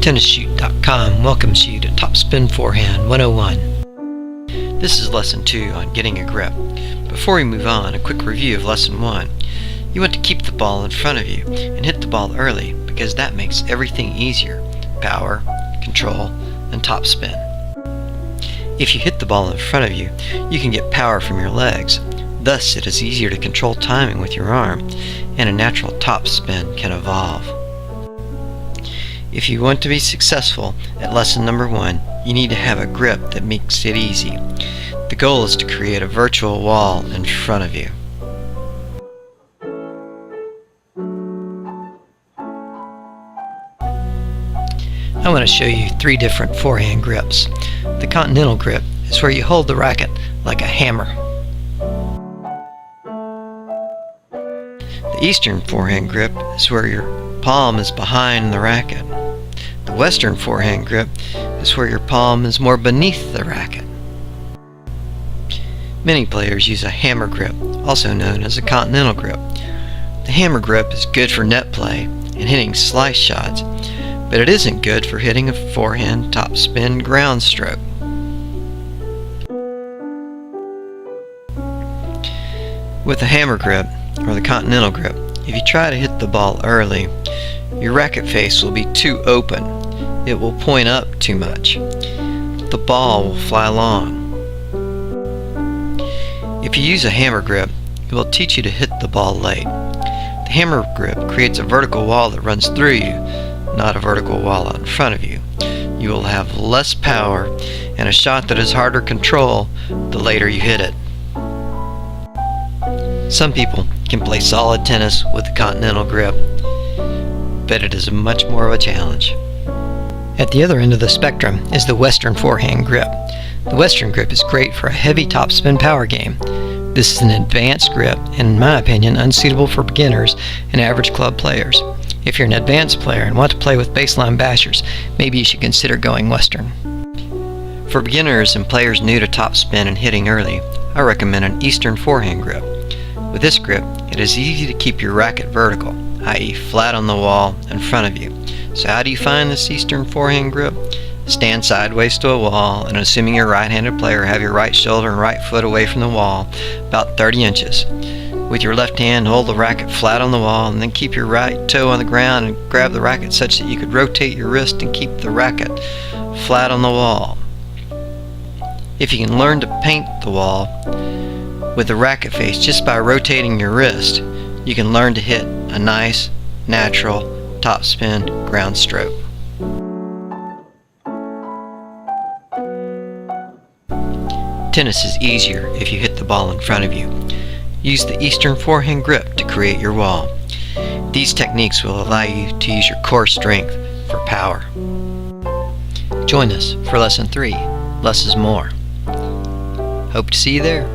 TennisChute.com welcomes you to Topspin Forehand 101. This is Lesson 2 on getting a grip. Before we move on, a quick review of Lesson 1. You want to keep the ball in front of you and hit the ball early because that makes everything easier. Power, control, and topspin. If you hit the ball in front of you, you can get power from your legs. Thus, it is easier to control timing with your arm, and a natural topspin can evolve. If you want to be successful at lesson number 1, you need to have a grip that makes it easy. The goal is to create a virtual wall in front of you. I want to show you 3 different forehand grips. The continental grip is where you hold the racket like a hammer. The eastern forehand grip is where your palm is behind the racket. The western forehand grip is where your palm is more beneath the racket. Many players use a hammer grip, also known as a continental grip. The hammer grip is good for net play and hitting slice shots, but it isn't good for hitting a forehand topspin ground stroke. With the hammer grip, or the continental grip, if you try to hit the ball early, your racket face will be too open. It will point up too much. The ball will fly long. If you use a hammer grip, it will teach you to hit the ball late. The hammer grip creates a vertical wall that runs through you, not a vertical wall out in front of you. You will have less power and a shot that is harder to control the later you hit it. Some people can play solid tennis with the continental grip, but it is much more of a challenge. At the other end of the spectrum is the western forehand grip. The western grip is great for a heavy topspin power game. This is an advanced grip and, in my opinion, unsuitable for beginners and average club players. If you're an advanced player and want to play with baseline bashers, maybe you should consider going western. For beginners and players new to topspin and hitting early, I recommend an eastern forehand grip. With this grip, it is easy to keep your racket vertical, i.e. flat on the wall in front of you. So how do you find this eastern forehand grip? Stand sideways to a wall, and assuming you're a right-handed player, have your right shoulder and right foot away from the wall, about 30 inches. With your left hand, hold the racket flat on the wall, and then keep your right toe on the ground and grab the racket such that you could rotate your wrist and keep the racket flat on the wall. If you can learn to paint the wall with the racket face just by rotating your wrist, you can learn to hit a nice, natural topspin ground stroke. Tennis is easier if you hit the ball in front of you. Use the eastern forehand grip to create your wall. These techniques will allow you to use your core strength for power. Join us for Lesson 3, Less is More. Hope to see you there.